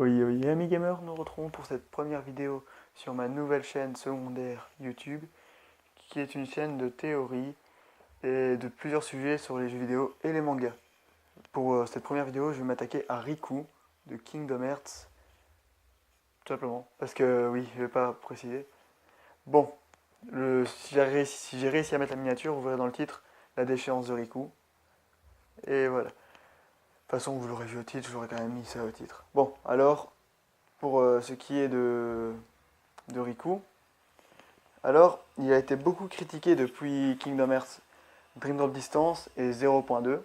Oui, oui, amis gamers, nous retrouvons pour cette première vidéo sur ma nouvelle chaîne secondaire YouTube, qui est une chaîne de théorie et de plusieurs sujets sur les jeux vidéo et les mangas. Pour cette première vidéo, je vais m'attaquer à Riku de Kingdom Hearts, tout simplement, parce que oui, je vais pas préciser. Bon, si j'ai réussi à mettre la miniature, vous verrez dans le titre la déchéance de Riku, et voilà. De toute façon, vous l'aurez vu au titre, j'aurais quand même mis ça au titre. Bon, alors, pour ce qui est de Riku, alors, il a été beaucoup critiqué depuis Kingdom Hearts Dream Drop Distance et 0.2.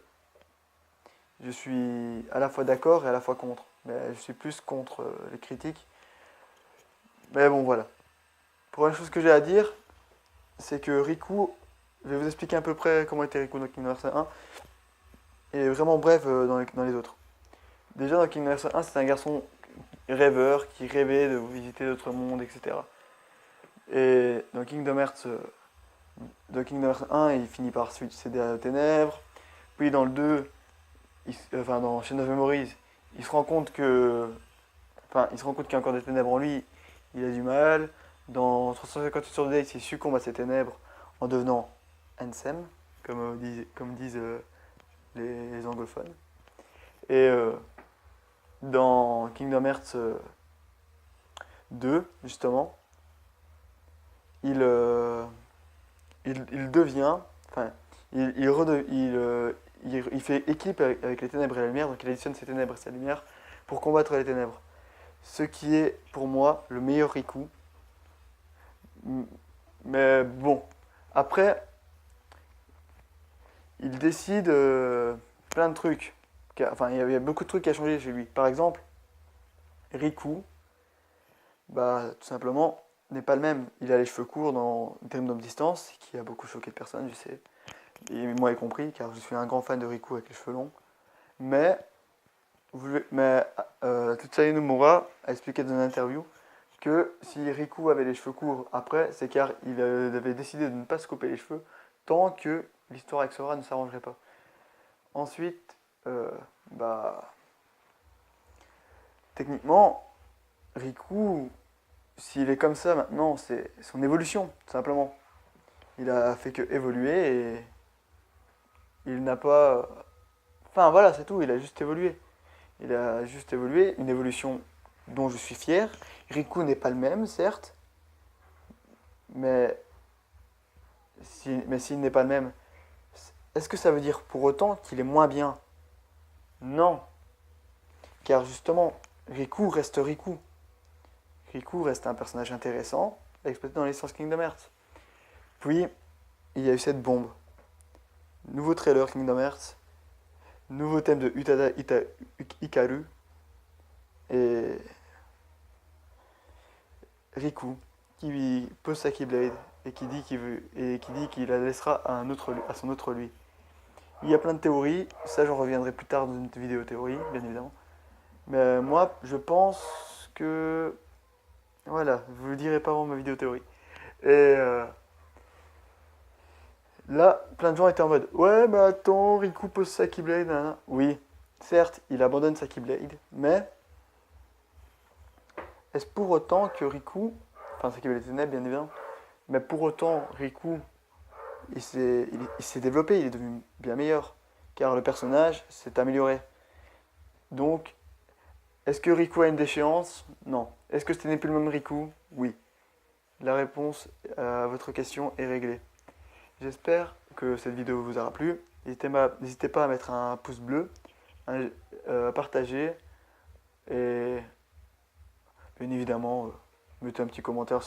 Je suis à la fois d'accord et à la fois contre. Mais je suis plus contre les critiques. Mais bon, voilà. Pour une chose que j'ai à dire, c'est que Riku, je vais vous expliquer à peu près comment était Riku dans Kingdom Hearts 1, et vraiment bref dans les autres. Déjà dans Kingdom Hearts 1, c'est un garçon rêveur qui rêvait de visiter d'autres mondes, etc. Et dans Kingdom Hearts 1, il finit par céder à la ténèbres. Puis dans le 2, enfin dans Chain of Memories, il se rend compte que. Enfin, il se rend compte qu'il y a encore des ténèbres en lui, il a du mal. Dans 358 sur Days, il succombe à ces ténèbres en devenant Ansem, comme disent les anglophones. Et dans Kingdom Hearts 2, justement, il, euh, il devient. Enfin, il fait équipe avec les ténèbres et la lumière, donc il additionne ses ténèbres et sa lumière pour combattre les ténèbres. Ce qui est pour moi le meilleur Riku. Mais bon, après, il décide plein de trucs. Enfin, il y a beaucoup de trucs qui a changé chez lui. Par exemple, Riku, bah, tout simplement, n'est pas le même. Il a les cheveux courts dans Dream Drop Distance, qui a beaucoup choqué de personnes, je sais. Et moi y compris, car je suis un grand fan de Riku avec les cheveux longs. Mais, Tetsuya Nomura a expliqué dans une interview que si Riku avait les cheveux courts après, c'est car il avait décidé de ne pas se couper les cheveux tant que l'histoire avec Sora ne s'arrangerait pas. Ensuite, euh, bah, techniquement, Riku, s'il est comme ça maintenant, c'est son évolution, tout simplement. Il a fait que évoluer et il n'a pas. Enfin voilà, c'est tout, il a juste évolué. Il a juste évolué, une évolution dont je suis fier. Riku n'est pas le même, certes, mais s'il n'est pas le même, est-ce que ça veut dire pour autant qu'il est moins bien? Non, car justement, Riku reste Riku. Riku reste un personnage intéressant, exploité dans l'essence Kingdom Hearts. Puis, il y a eu cette bombe. Nouveau trailer Kingdom Hearts, nouveau thème de Hikaru, et Riku, qui pose sa Keyblade et qui dit qu'il la laissera à son autre lui. Il y a plein de théories, ça j'en reviendrai plus tard dans une vidéo théorie, bien évidemment. Mais moi, je pense que. Voilà, je vous le dirai pas avant ma vidéo théorie. Et là, plein de gens étaient en mode ouais, mais attends, Riku pose sa Keyblade, nanana. Oui, certes, il abandonne sa Keyblade, mais est-ce pour autant que Riku. Enfin, sa Keyblade ténèbres, bien évidemment. Mais pour autant, Riku, il s'est développé, il est devenu bien meilleur. Car le personnage s'est amélioré. Donc, est-ce que Riku a une déchéance? Non. Est-ce que ce n'est plus le même Riku? Oui. La réponse à votre question est réglée. J'espère que cette vidéo vous aura plu. N'hésitez pas à mettre un pouce bleu, à partager et bien évidemment, mettez un petit commentaire